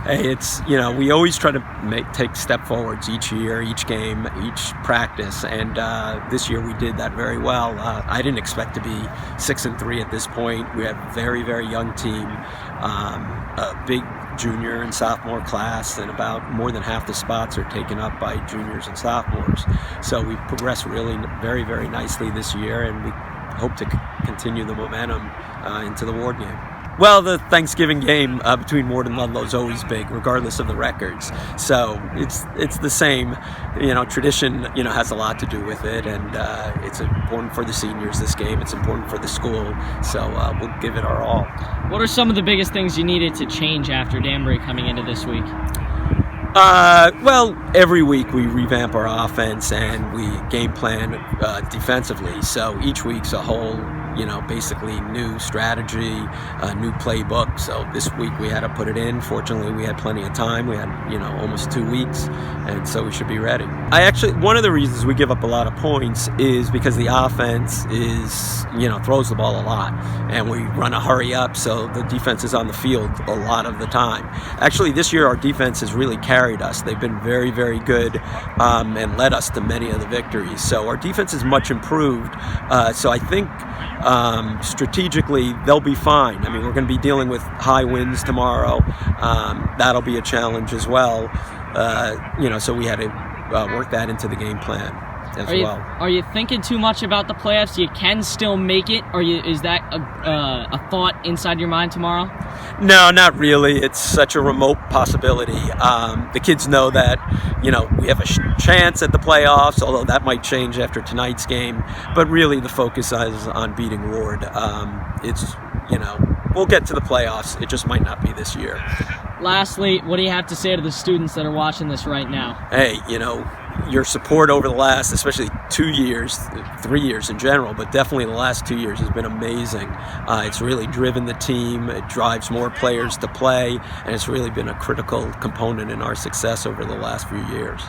Hey, we always try to take step forwards each year, each game, each practice, and this year we did that very well. I didn't expect to be 6-3 at this point. We have a very, very young team, a big junior and sophomore class, and about more than half the spots are taken up by juniors and sophomores. So we've progressed really very, very nicely this year, and we hope to continue the momentum into the Warde game. Well, the Thanksgiving game between Warde and Ludlowe is always big, regardless of the records. So it's the same. Tradition has a lot to do with it, and it's important for the seniors. This game, it's important for the school. So we'll give it our all. What are some of the biggest things you needed to change after Danbury coming into this week? Well, every week we revamp our offense and we game plan defensively. So each week's a whole, basically new strategy, new playbook. So this week we had to put it in. Fortunately, we had plenty of time. We had, almost 2 weeks, and so we should be ready. One of the reasons we give up a lot of points is because the offense is, throws the ball a lot, and we run a hurry up, so the defense is on the field a lot of the time. Actually, this year our defense has really carried us. They've been very, very good and led us to many of the victories. So our defense is much improved. So I think strategically they'll be fine. I mean, we're going to be dealing with high winds tomorrow. That'll be a challenge as well. So we had to work that into the game plan as well. Are you thinking too much about the playoffs? You can still make it, or is that a thought inside your mind tomorrow? No, not really. It's such a remote possibility. The kids know that, we have a chance at the playoffs, although that might change after tonight's game. But really, the focus is on beating Warde. We'll get to the playoffs. It just might not be this year. Lastly, what do you have to say to the students that are watching this right now? Hey, your support over the last, especially 2 years, 3 years in general, but definitely the last 2 years has been amazing. It's really driven the team. It drives more players to play, and it's really been a critical component in our success over the last few years.